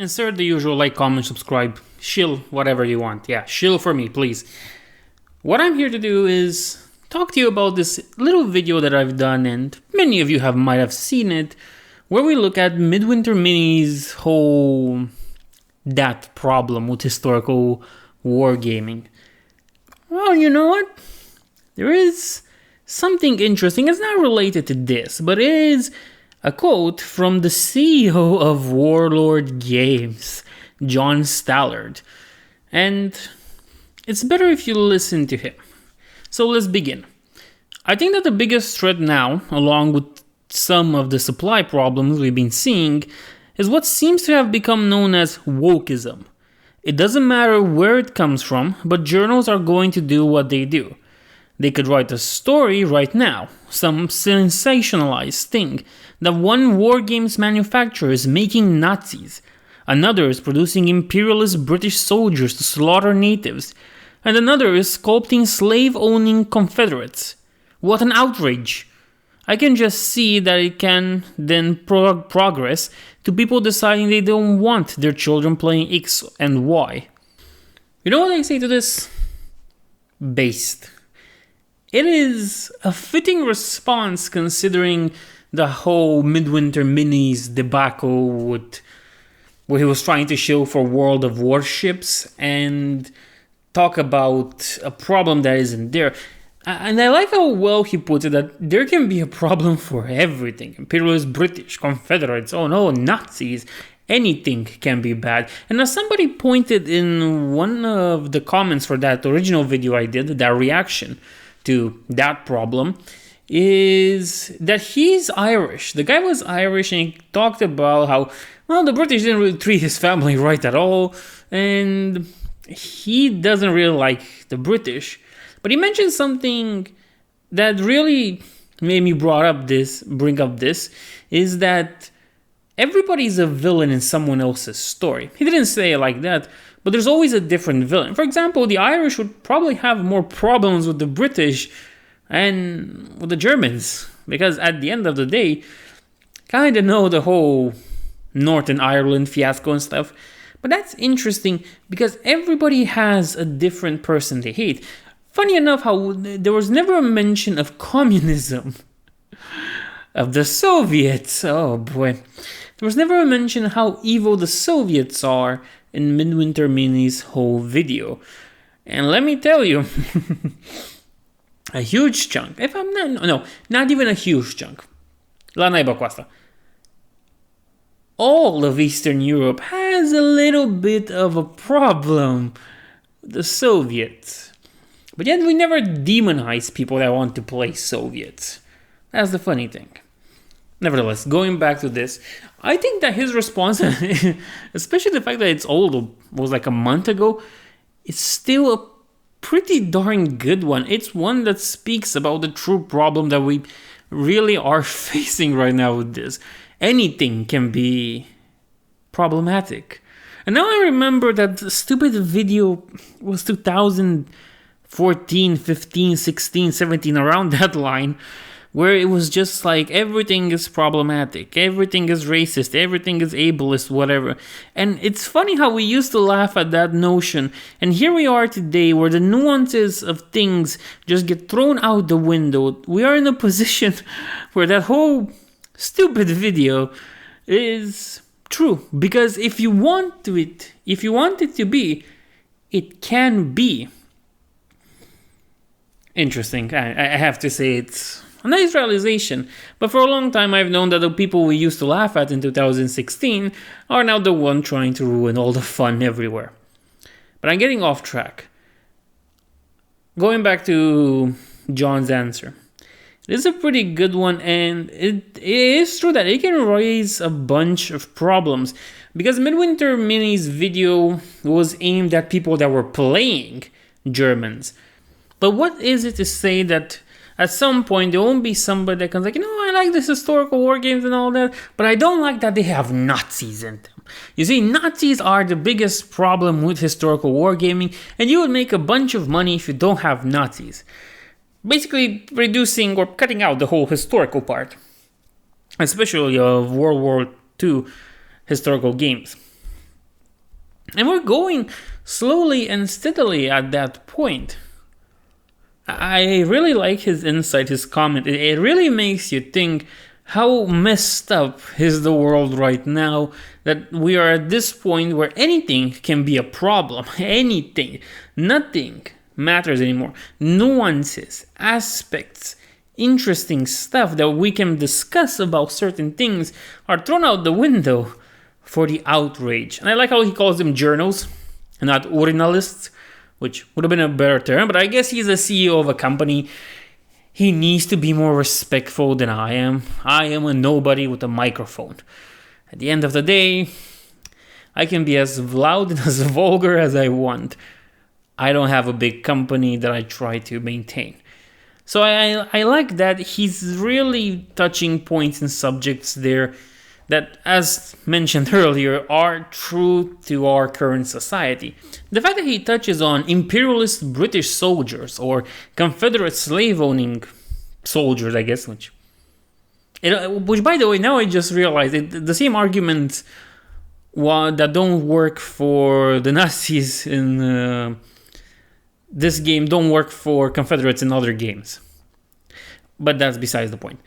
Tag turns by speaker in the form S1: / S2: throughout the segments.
S1: Insert the usual like, comment, subscribe, shill, whatever you want. Yeah, shill for me, please. What I'm here to do is talk to you about this little video that I've done, and many of you might have seen it, where we look at Midwinter Mini's whole that problem with historical wargaming. Well, you know what? There is something interesting. It's not related to this, but it is a quote from the CEO of Warlord Games, John Stallard. And it's better if you listen to him. So let's begin. I think that the biggest threat now, along with some of the supply problems we've been seeing, is what seems to have become known as Wokism. It doesn't matter where it comes from, but journals are going to do what they do. They could write a story right now, some sensationalized thing, that one wargames manufacturer is making Nazis, another is producing imperialist British soldiers to slaughter natives, and another is sculpting slave-owning Confederates. What an outrage! I can just see that it can then progress to people deciding they don't want their children playing X and Y. You know what I say to this? Based. It is a fitting response considering the whole Midwinter Minis debacle with where he was trying to show for World of Warships and talk about a problem that isn't there. And I like how well he puts it, that there can be a problem for everything. Imperialist British, Confederates, oh no, Nazis, anything can be bad. And as somebody pointed in one of the comments for that original video I did, that reaction to that problem, is that he's Irish. The guy was Irish and he talked about how, well, the British didn't really treat his family right at all, and he doesn't really like the British. But he mentioned something that really made me bring up this, is that everybody's a villain in someone else's story. He didn't say it like that, but there's always a different villain. For example, the Irish would probably have more problems with the British and with the Germans, because at the end of the day, kind of know the whole Northern Ireland fiasco and stuff. But that's interesting because everybody has a different person they hate. Funny enough, how there was never a mention of communism, of the Soviets. Oh boy. There was never a mention of how evil the Soviets are in Midwinter Mini's whole video. And let me tell you, a huge chunk, if I'm not even a huge chunk, la naiba cu asta, all of Eastern Europe has a little bit of a problem with the Soviets. But yet we never demonize people that want to play Soviets. That's the funny thing. Nevertheless, going back to this, I think that his response, especially the fact that it's old, was like a month ago, it's still a pretty darn good one. It's one that speaks about the true problem that we really are facing right now with this. Anything can be problematic. And now I remember that the stupid video was 2014, 15, 16, 17, around that line, where it was just like everything is problematic, everything is racist, everything is ableist, whatever. And it's funny how we used to laugh at that notion, and here we are today where the nuances of things just get thrown out the window. We are in a position where that whole stupid video is true, because if you want it to be, it can be. Interesting. I have to say it's a nice realization, but for a long time I've known that the people we used to laugh at in 2016 are now the one trying to ruin all the fun everywhere. But I'm getting off track. Going back to John's answer. It is a pretty good one, and it is true that it can raise a bunch of problems, because Midwinter Mini's video was aimed at people that were playing Germans. But what is it to say that at some point there won't be somebody that comes like, I like this historical war games and all that, but I don't like that they have Nazis in them. You see, Nazis are the biggest problem with historical wargaming, and you would make a bunch of money if you don't have Nazis. Basically reducing or cutting out the whole historical part, especially of World War II historical games. And we're going slowly and steadily at that point. I really like his insight, his comment. It really makes you think how messed up is the world right now, that we are at this point where anything can be a problem. Anything. Nothing matters anymore. Nuances, aspects, interesting stuff that we can discuss about certain things are thrown out the window for the outrage. And I like how he calls them journals and not urinalists, which would have been a better term, but I guess he's a CEO of a company. He needs to be more respectful than I am. I am a nobody with a microphone. At the end of the day, I can be as loud and as vulgar as I want. I don't have a big company that I try to maintain. So I like that he's really touching points and subjects there that, as mentioned earlier, are true to our current society. The fact that he touches on imperialist British soldiers or Confederate slave-owning soldiers, I guess, which by the way, now I just realized the same arguments that don't work for the Nazis in this game don't work for Confederates in other games. But that's besides the point.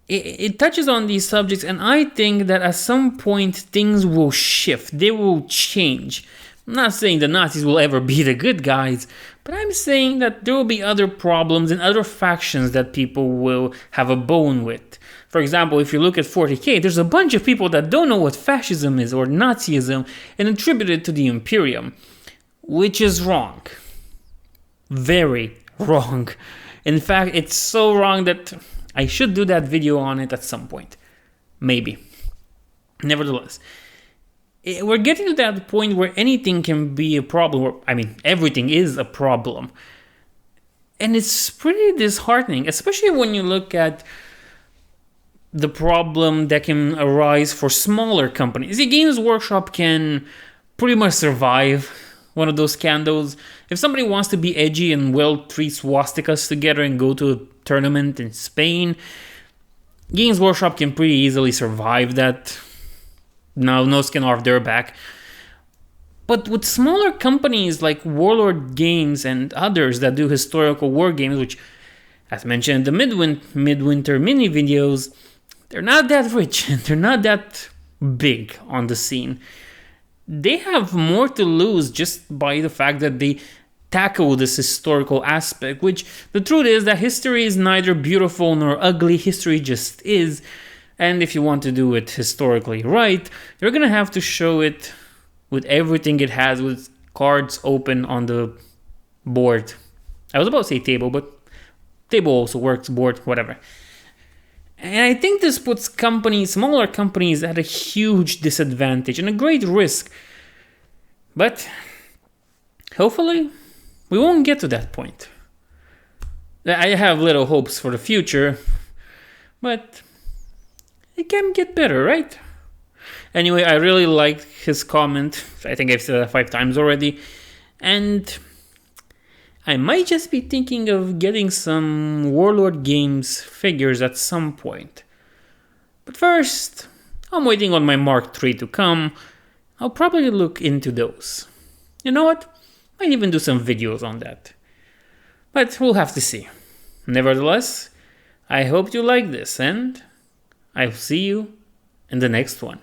S1: It touches on these subjects, and I think that at some point things will shift. They will change. I'm not saying the Nazis will ever be the good guys, but I'm saying that there will be other problems and other factions that people will have a bone with. For example, if you look at 40k, there's a bunch of people that don't know what fascism is or Nazism and attribute it to the Imperium, which is wrong. Very wrong. In fact, it's so wrong that I should do that video on it at some point. Maybe. Nevertheless, we're getting to that point where anything can be a problem. I mean, everything is a problem. And it's pretty disheartening, especially when you look at the problem that can arise for smaller companies. The Games Workshop can pretty much survive one of those scandals. If somebody wants to be edgy and weld 3 swastikas together and go to a tournament in Spain, Games Workshop can pretty easily survive that. Now, no skin off their back. But with smaller companies like Warlord Games and others that do historical war games, which, as mentioned in the midwinter mini videos, they're not that rich and they're not that big on the scene. They have more to lose just by the fact that they tackle this historical aspect, which the truth is that history is neither beautiful nor ugly. History just is. And if you want to do it historically right, you're going to have to show it with everything it has, with cards open on the board. I was about to say table, but table also works, board, whatever. And I think this puts smaller companies at a huge disadvantage and a great risk. But hopefully we won't get to that point. I have little hopes for the future, but it can get better, right? Anyway, I really liked his comment. I think I've said that 5 times already. And I might just be thinking of getting some Warlord Games figures at some point. But first, I'm waiting on my Mark III to come. I'll probably look into those. You know what? Might even do some videos on that. But we'll have to see. Nevertheless, I hope you like this, and I'll see you in the next one.